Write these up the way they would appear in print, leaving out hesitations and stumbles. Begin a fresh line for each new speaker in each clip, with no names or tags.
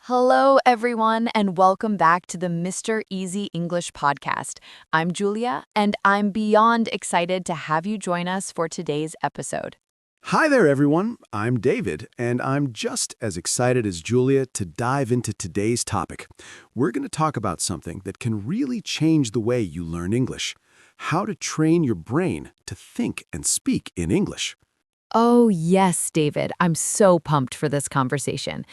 Hello, everyone, and welcome back to the Mr. Easy English podcast. I'm Julia, and I'm beyond excited to have you join us for today's episode.
Hi there, everyone. I'm David, and I'm just as excited as Julia to dive into today's topic. We're going to talk about something that can really change the way you learn English: how to train your brain to think and speak in English.
Oh, yes, David. I'm so pumped for this conversation.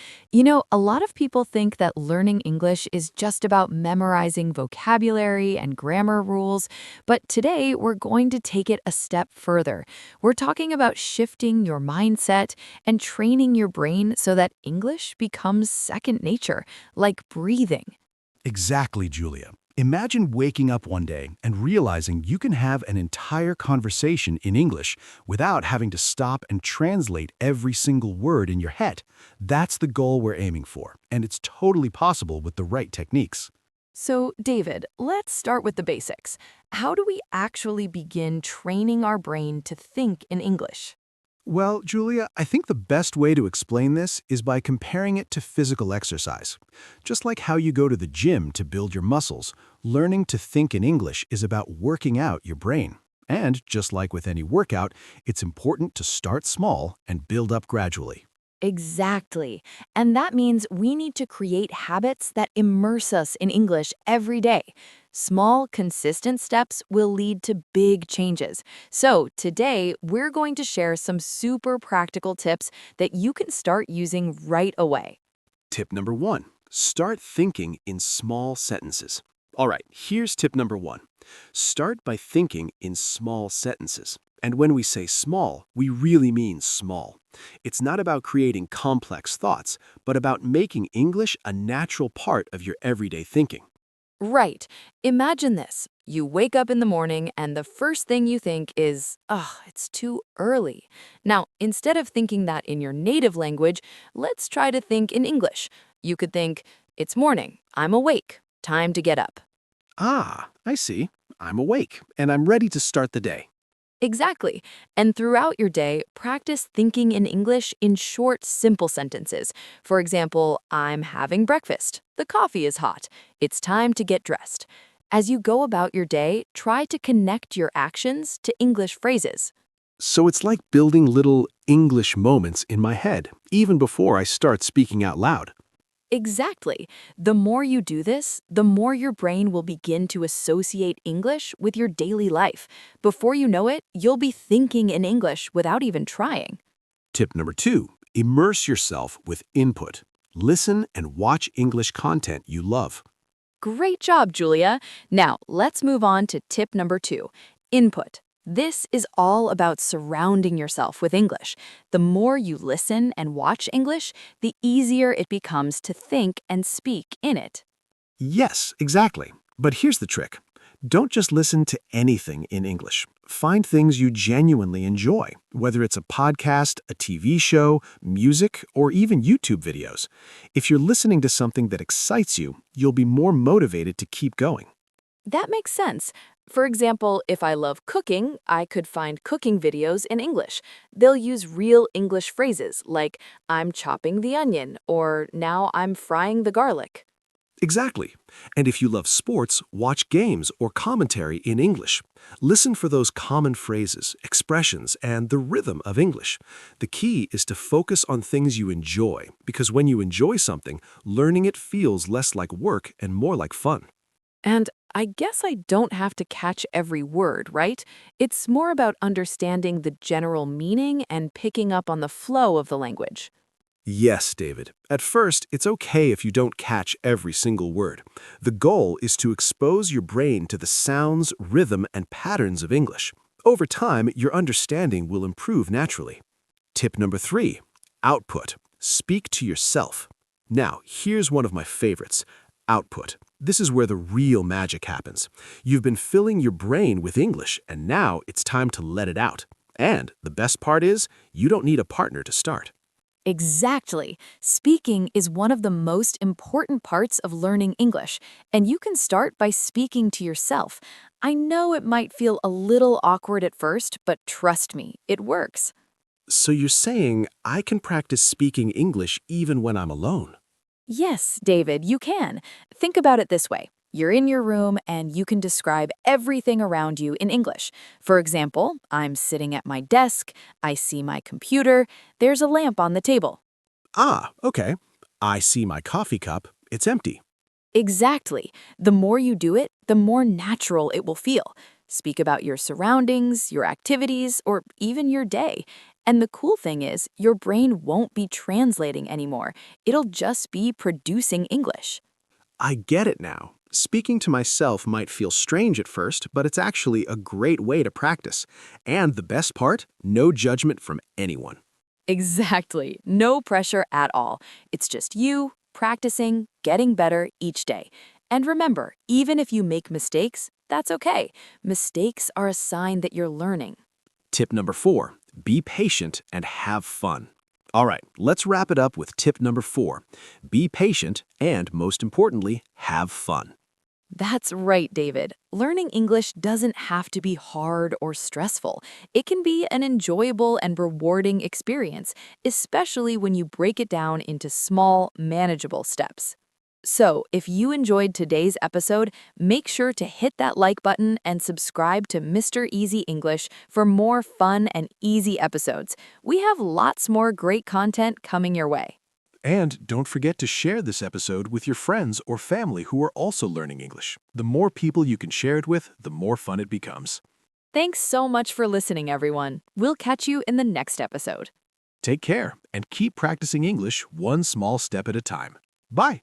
A lot of people think that learning English is just about memorizing vocabulary and grammar rules, but today we're going to take it a step further. We're talking about shifting your mindset and training your brain so that English becomes second nature, like breathing.
Exactly, Julia. Imagine waking up one day and realizing you can have an entire conversation in English without having to stop and translate every single word in your head. That's the goal we're aiming for, and it's totally possible with the right techniques.
So, David, let's start with the basics. How do we actually begin training our brain to think in English?
Well, Julia, I think the best way to explain this is by comparing it to physical exercise. Just like how you go to the gym to build your muscles, learning to think in English is about working out your brain. And just like with any workout, it's important to start small and build up gradually.
Exactly. And that means we need to create habits that immerse us in English every day. Small, consistent steps will lead to big changes. So, today, we're going to share some super practical tips that you can start using right away.
Tip number one, start thinking in small sentences. All right, here's tip number one. Start by thinking in small sentences. And when we say small, we really mean small. It's not about creating complex thoughts, but about making English a natural part of your everyday thinking.
Right. Imagine this. You wake up in the morning and the first thing you think is, it's too early. Now, instead of thinking that in your native language, let's try to think in English. You could think, it's morning, I'm awake, time to get up.
Ah, I see. I'm awake, and I'm ready to start the day.
Exactly. And throughout your day, practice thinking in English in short, simple sentences. For example, I'm having breakfast. The coffee is hot. It's time to get dressed. As you go about your day, try to connect your actions to English phrases.
So it's like building little English moments in my head, even before I start speaking out loud.
Exactly. The more you do this, the more your brain will begin to associate English with your daily life. Before you know it, you'll be thinking in English without even trying.
Tip number two, immerse yourself with input. Listen and watch English content you love.
Great job, Julia. Now, let's move on to tip number 2, input. This is all about surrounding yourself with English. The more you listen and watch English, the easier it becomes to think and speak in it.
Yes, exactly. But here's the trick. Don't just listen to anything in English. Find things you genuinely enjoy, whether it's a podcast, a TV show, music, or even YouTube videos. If you're listening to something that excites you, you'll be more motivated to keep going.
That makes sense. For example, if I love cooking, I could find cooking videos in English. They'll use real English phrases like, I'm chopping the onion, or now I'm frying the garlic.
Exactly. And if you love sports, watch games or commentary in English. Listen for those common phrases, expressions, and the rhythm of English. The key is to focus on things you enjoy, because when you enjoy something, learning it feels less like work and more like fun.
And I guess I don't have to catch every word, right? It's more about understanding the general meaning and picking up on the flow of the language.
Yes, David. At first, it's okay if you don't catch every single word. The goal is to expose your brain to the sounds, rhythm, and patterns of English. Over time, your understanding will improve naturally. Tip number three, output. Speak to yourself. Now, here's one of my favorites, output. This is where the real magic happens. You've been filling your brain with English, and now it's time to let it out. And the best part is, you don't need a partner to start.
Exactly. Speaking is one of the most important parts of learning English, and you can start by speaking to yourself. I know it might feel a little awkward at first, but trust me, it works.
So you're saying I can practice speaking English even when I'm alone?
Yes, David, you can. Think about it this way. You're in your room and you can describe everything around you in English. For example, I'm sitting at my desk, I see my computer, there's a lamp on the table.
Ah, okay. I see my coffee cup. It's empty.
Exactly. The more you do it, the more natural it will feel. Speak about your surroundings, your activities, or even your day. And the cool thing is, your brain won't be translating anymore. It'll just be producing English.
I get it now. Speaking to myself might feel strange at first, but it's actually a great way to practice. And the best part, no judgment from anyone.
Exactly. No pressure at all. It's just you practicing, getting better each day. And remember, even if you make mistakes, that's okay. Mistakes are a sign that you're learning.
Tip number 4, be patient and have fun. All right, let's wrap it up with tip number 4. Be patient and, most importantly, have fun.
That's right, David. Learning English doesn't have to be hard or stressful. It can be an enjoyable and rewarding experience, especially when you break it down into small, manageable steps. So, if you enjoyed today's episode, make sure to hit that like button and subscribe to Mr. Easy English for more fun and easy episodes. We have lots more great content coming your way.
And don't forget to share this episode with your friends or family who are also learning English. The more people you can share it with, the more fun it becomes.
Thanks so much for listening, everyone. We'll catch you in the next episode.
Take care and keep practicing English one small step at a time. Bye.